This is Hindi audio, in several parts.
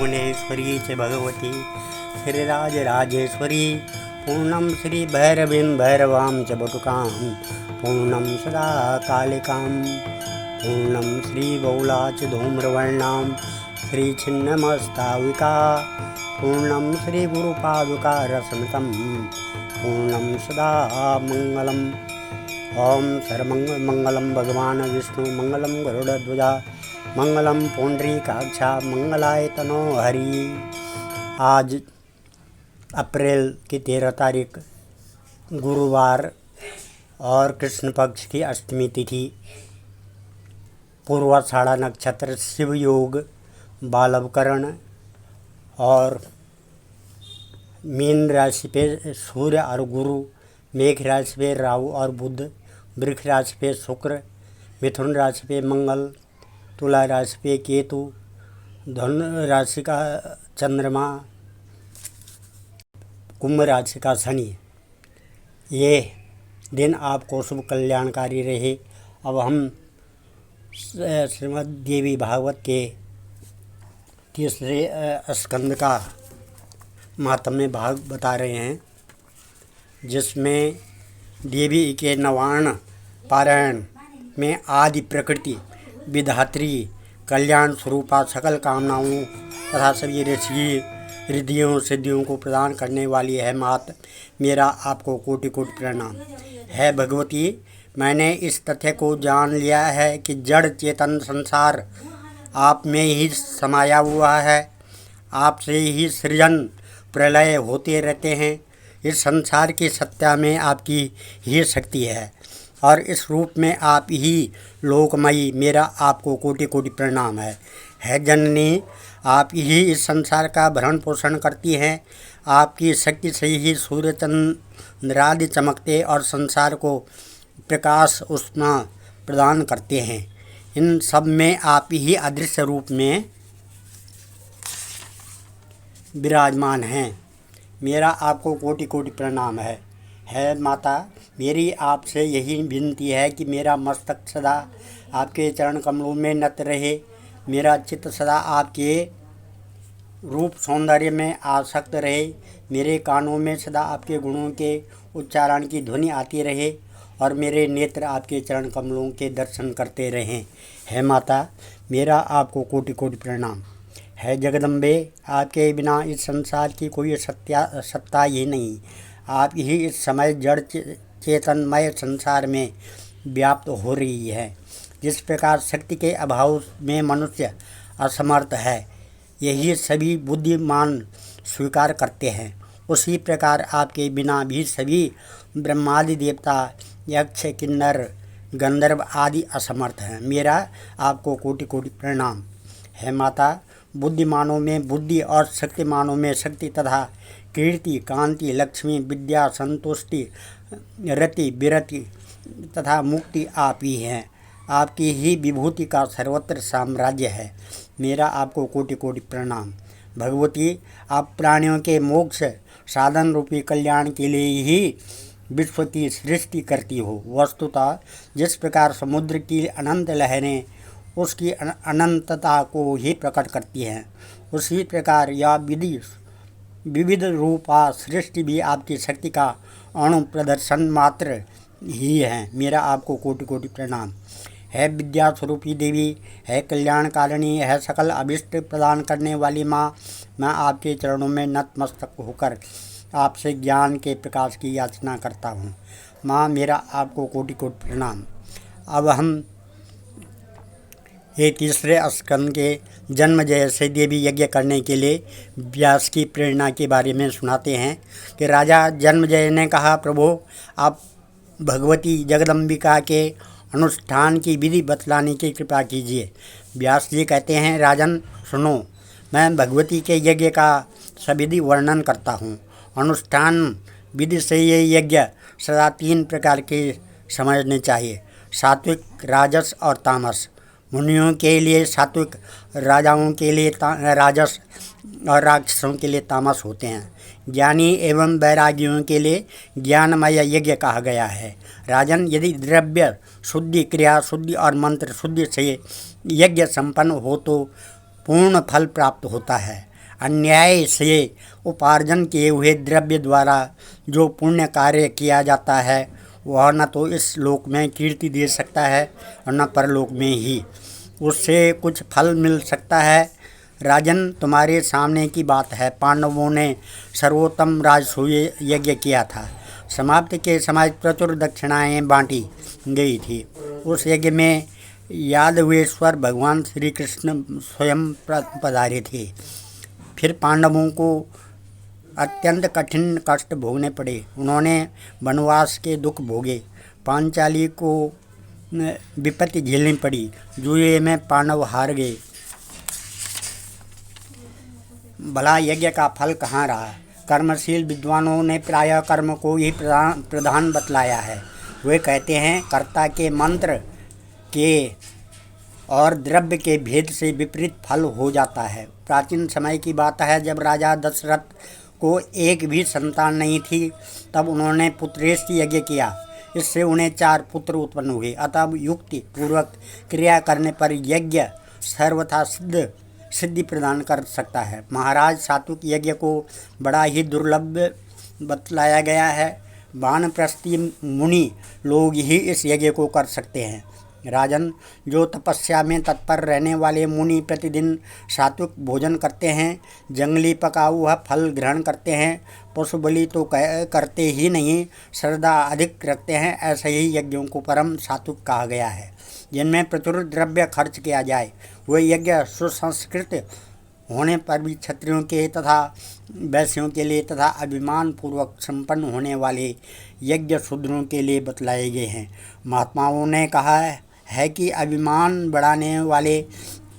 भुवनेश्वरी च भगवती श्रीराजराजेश्वरी पूर्णं श्रीभैरवीं भैरवां च बटुकां पूर्णं सदा कालिकां पूर्णं श्रीबौला च धूम्रवर्णां श्रीछिन्नमस्ताविका पूर्णं श्रीगुरुपादुका रसमितं पूर्णं सदा मङ्गलम्। ओम सर्वमंगलम भगवान विष्णु मंगलम गरुड़ध्वजा मंगलम पुंडरीकाक्षा मंगलाय तनो हरि। आज अप्रैल की 13 तारीख गुरुवार और कृष्ण पक्ष की अष्टमी तिथि, पूर्वाषाढ़ा नक्षत्र, शिव योग, बालवकरण और मीन राशि पे सूर्य और गुरु, मेघ राशि पे राहु और बुध, वृक्ष राशि पे शुक्र, मिथुन राशि पे मंगल, तुला राशि पे केतु, धनु राशि का चंद्रमा, कुंभ राशि का शनि। ये दिन आपको शुभ कल्याणकारी रहे। अब हम श्रीमद् देवी भागवत के तीसरे स्कंद का महात्म्य भाग बता रहे हैं, जिसमें देवी के नवान्न पारायण में आदि प्रकृति विधात्री कल्याण स्वरूपा सकल कामनाओं तथा सभी ऋषि रिद्धियों सिद्धियों को प्रदान करने वाली है मात, मेरा आपको कोटि कोटि प्रणाम। है भगवती, मैंने इस तथ्य को जान लिया है कि जड़ चेतन संसार आप में ही समाया हुआ है। आपसे ही सृजन प्रलय होते रहते हैं। इस संसार की सत्ता में आपकी ही शक्ति है और इस रूप में आप ही लोकमयी, मेरा आपको कोटि कोटि प्रणाम है जननी, आप ही इस संसार का भरण पोषण करती हैं। आपकी शक्ति से ही सूर्य चंद्रादि चमकते और संसार को प्रकाश उष्मा प्रदान करते हैं। इन सब में आप ही अदृश्य रूप में विराजमान हैं। मेरा आपको कोटि कोटि प्रणाम है माता, मेरी आपसे यही विनती है कि मेरा मस्तक सदा आपके चरण कमलों में नत रहे, मेरा चित्त सदा आपके रूप सौंदर्य में आसक्त रहे, मेरे कानों में सदा आपके गुणों के उच्चारण की ध्वनि आती रहे और मेरे नेत्र आपके चरण कमलों के दर्शन करते रहें। है माता, मेरा आपको कोटि कोटि प्रणाम। है जगदम्बे, आपके बिना इस संसार की कोई सत्ता ही नहीं। आप ही इस समय जड़ चेतनमय संसार में व्याप्त हो रही है। जिस प्रकार शक्ति के अभाव में मनुष्य असमर्थ है, यही सभी बुद्धिमान स्वीकार करते हैं, उसी प्रकार आपके बिना भी सभी ब्रह्मादि देवता, यक्ष, किन्नर, गंधर्व आदि असमर्थ हैं। मेरा आपको कोटि कोटि प्रणाम। है माता, बुद्धिमानों में बुद्धि और शक्तिमानों में शक्ति तथा कीर्ति, कांति, लक्ष्मी, विद्या, संतुष्टि, रति, विरति तथा मुक्ति आप ही हैं। आपकी ही विभूति का सर्वत्र साम्राज्य है। मेरा आपको कोटि कोटि प्रणाम। भगवती, आप प्राणियों के मोक्ष साधन रूपी कल्याण के लिए ही विश्व की सृष्टि करती हो। वस्तुतः जिस प्रकार समुद्र की अनंत लहरें उसकी अनंतता को ही प्रकट करती हैं, उसी प्रकार यह विविध रूपा सृष्टि भी आपकी शक्ति का अणु प्रदर्शन मात्र ही है। मेरा आपको कोटि कोटि प्रणाम। है विद्या स्वरूपी देवी, है कल्याणकारिणी, है सकल अभिष्ट प्रदान करने वाली माँ, मैं आपके चरणों में नतमस्तक होकर आपसे ज्ञान के प्रकाश की याचना करता हूँ। माँ, मेरा आपको कोटि कोटि प्रणाम। अब हम ये तीसरे स्कंद के जन्म जय देवी यज्ञ करने के लिए व्यास की प्रेरणा के बारे में सुनाते हैं कि राजा जन्मजय ने कहा, प्रभु, आप भगवती जगदम्बिका के अनुष्ठान की विधि बतलाने की कृपा कीजिए। व्यास जी कहते हैं, राजन सुनो, मैं भगवती के यज्ञ का सविधि वर्णन करता हूँ। अनुष्ठान विधि से ये यज्ञ सदा 3 प्रकार के समझने चाहिए, सात्विक, राजस और तामस। मुनियों के लिए सात्विक, राजाओं के लिए राजस और राक्षसों के लिए तामस होते हैं। ज्ञानी एवं वैरागियों के लिए ज्ञानमय यज्ञ कहा गया है। राजन, यदि द्रव्य शुद्धि, क्रिया शुद्धि और मंत्र शुद्धि से यज्ञ संपन्न हो तो पूर्ण फल प्राप्त होता है। अन्याय से उपार्जन किए हुए द्रव्य द्वारा जो पुण्य कार्य किया जाता है वह न तो इस लोक में कीर्ति दे सकता है और न परलोक में ही उससे कुछ फल मिल सकता है। राजन, तुम्हारे सामने की बात है। पांडवों ने सर्वोत्तम राजसूय यज्ञ किया था। समाप्ति के समय प्रचुर दक्षिणाएं बांटी गई थी। उस यज्ञ में यादवेश्वर भगवान श्री कृष्ण स्वयं पधारे थे। फिर पांडवों को अत्यंत कठिन कष्ट भोगने पड़े। उन्होंने वनवास के दुख भोगे। पांचाली को विपत्ति झेलनी पड़ी। जुए में पांडव हार गए। भला यज्ञ का फल कहाँ रहा? कर्मशील विद्वानों ने प्रायः कर्म को ही प्रधान बतलाया है। वे कहते हैं कर्ता के मंत्र के और द्रव्य के भेद से विपरीत फल हो जाता है। प्राचीन समय की बात है, जब राजा दशरथ को एक भी संतान नहीं थी, तब उन्होंने पुत्रेष्टि यज्ञ किया। इससे उन्हें 4 पुत्र उत्पन्न हुए। अतः युक्ति पूर्वक क्रिया करने पर यज्ञ सर्वथा सिद्धि प्रदान कर सकता है। महाराज, सात्विक यज्ञ को बड़ा ही दुर्लभ बतलाया गया है। वानप्रस्थी मुनि लोग ही इस यज्ञ को कर सकते हैं। राजन, जो तपस्या में तत्पर रहने वाले मुनि प्रतिदिन सात्विक भोजन करते हैं, जंगली पका हुआ फल ग्रहण करते हैं, पशु बलि तो करते ही नहीं, श्रद्धा अधिक रखते हैं, ऐसे ही यज्ञों को परम सात्विक कहा गया है। जिनमें प्रचुर द्रव्य खर्च किया जाए वे यज्ञ सुसंस्कृत होने पर भी क्षत्रियों के तथा वैश्यों के लिए तथा अभिमान पूर्वक संपन्न होने वाले यज्ञ शूद्रों के लिए बतलाए गए हैं। महात्माओं ने कहा है कि अभिमान बढ़ाने वाले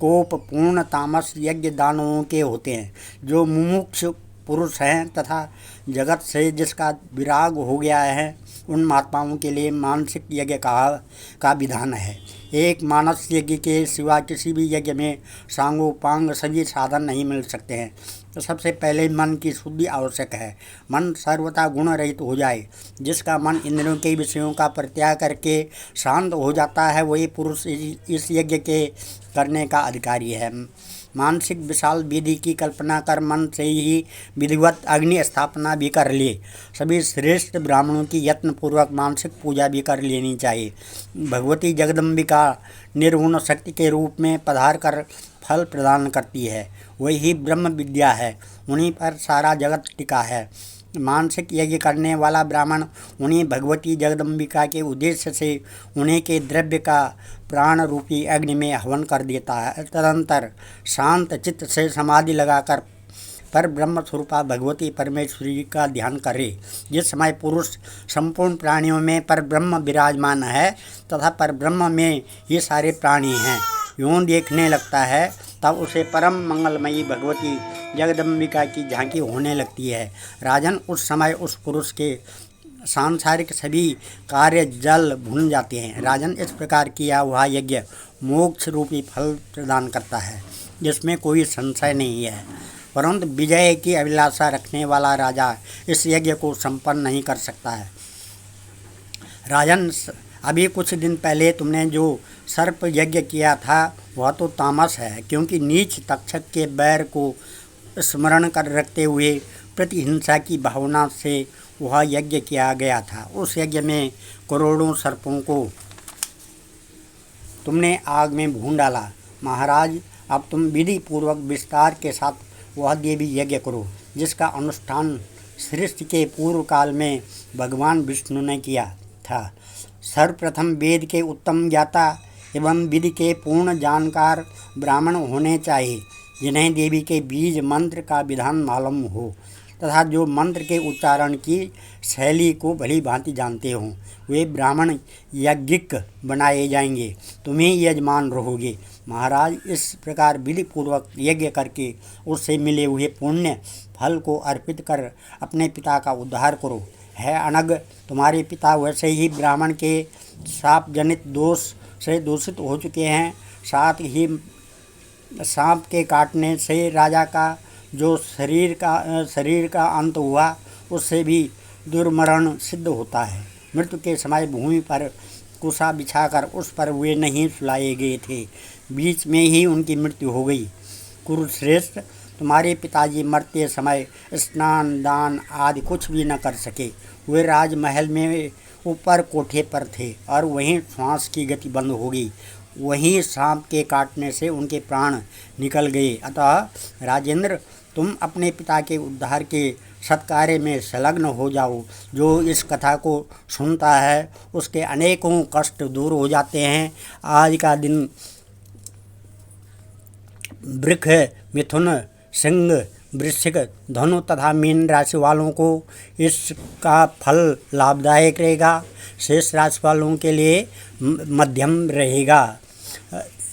कोपपूर्ण तामस यज्ञ दानवों के होते हैं। जो मुमुक्षु पुरुष हैं तथा जगत से जिसका विराग हो गया है, उन महात्माओं के लिए मानसिक यज्ञ का विधान है। एक मानस यज्ञ के सिवा किसी भी यज्ञ में सांगोपांग सभी साधन नहीं मिल सकते हैं। तो सबसे पहले मन की शुद्धि आवश्यक है। मन सर्वथा गुण रहित हो जाए। जिसका मन इंद्रियों के विषयों का परित्याग करके शांत हो जाता है, वही पुरुष इस यज्ञ के करने का अधिकारी है। मानसिक विशाल विधि की कल्पना कर मन से ही विधिवत अग्नि स्थापना भी कर ले। सभी श्रेष्ठ ब्राह्मणों की यत्नपूर्वक मानसिक पूजा भी कर लेनी चाहिए। भगवती जगदम्बिका निर्गुण शक्ति के रूप में पधार कर फल प्रदान करती है। वही ब्रह्म विद्या है। उन्हीं पर सारा जगत टिका है। मानसिक यज्ञ करने वाला ब्राह्मण उन्हीं भगवती जगदम्बिका के उद्देश्य से उन्हीं के द्रव्य का प्राण रूपी अग्नि में हवन कर देता है। तदंतर शांत चित्त से समाधि लगाकर पर ब्रह्म स्वरूपा भगवती परमेश्वरी का ध्यान करे। जिस समय पुरुष संपूर्ण प्राणियों में पर ब्रह्म विराजमान है तथा पर ब्रह्म में ये सारे प्राणी हैं, यूँ देखने लगता है, तब उसे परम मंगलमयी भगवती जगदम्बिका की झांकी होने लगती है। राजन, उस समय उस पुरुष के सांसारिक सभी कार्य जल भून जाते हैं। राजन, इस प्रकार किया हुआ यज्ञ मोक्ष रूपी फल प्रदान करता है, जिसमें कोई संशय नहीं है। परंतु विजय की अभिलाषा रखने वाला राजा इस यज्ञ को संपन्न नहीं कर सकता है। राजन, अभी कुछ दिन पहले तुमने जो सर्प यज्ञ किया था वह तो तामस है, क्योंकि नीच तक्षक के बैर को स्मरण कर रखते हुए प्रतिहिंसा की भावना से वह यज्ञ किया गया था। उस यज्ञ में करोड़ों सर्पों को तुमने आग में भून डाला। महाराज, अब तुम विधि पूर्वक विस्तार के साथ वह देवी यज्ञ करो, जिसका अनुष्ठान सृष्टि के पूर्व काल में भगवान विष्णु ने किया था। सर्वप्रथम वेद के उत्तम ज्ञाता एवं विधि के पूर्ण जानकार ब्राह्मण होने चाहिए, जिन्हें देवी के बीज मंत्र का विधान मालूम हो तथा जो मंत्र के उच्चारण की शैली को भली भांति जानते हों। वे ब्राह्मण यज्ञिक बनाए जाएंगे, तुम ही यजमान रहोगे। महाराज, इस प्रकार विधि पूर्वक यज्ञ करके उससे मिले हुए पुण्य फल को अर्पित कर अपने पिता का उद्धार करो। है अनग, तुम्हारे पिता वैसे ही ब्राह्मण के शाप जनित दोष से दूषित हो चुके हैं। साथ ही सांप के काटने से राजा का जो शरीर का अंत हुआ, उससे भी दुर्मरण सिद्ध होता है। मृत्यु के समय भूमि पर कुशा बिछाकर उस पर वे नहीं सुलाए गए थे, बीच में ही उनकी मृत्यु हो गई। कुरुश्रेष्ठ, तुम्हारे पिताजी मरते समय स्नान दान आदि कुछ भी न कर सके। वे राजमहल में ऊपर कोठे पर थे और वहीं श्वास की गति बंद हो गई। वहीं सांप के काटने से उनके प्राण निकल गए। अतः राजेंद्र, तुम अपने पिता के उद्धार के सत्कार्य में संलग्न हो जाओ। जो इस कथा को सुनता है उसके अनेकों कष्ट दूर हो जाते हैं। आज का दिन वृक्ष, मिथुन, सिंह, वृश्चिक, धनु तथा मीन राशि वालों को इसका फल लाभदायक रहेगा। शेष राशि वालों के लिए मध्यम रहेगा।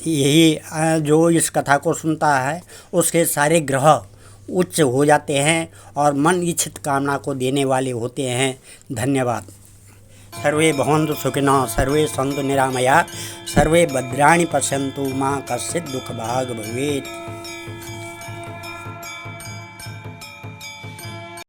यही जो इस कथा को सुनता है उसके सारे ग्रह उच्च हो जाते हैं और मन इच्छित कामना को देने वाले होते हैं। धन्यवाद। सर्वे भवन्तु सुखिनः, सर्वे सन्तु निरामया, सर्वे भद्राणि पश्यन्तु, मा कश्चित् दुःखभाग् भवेत्।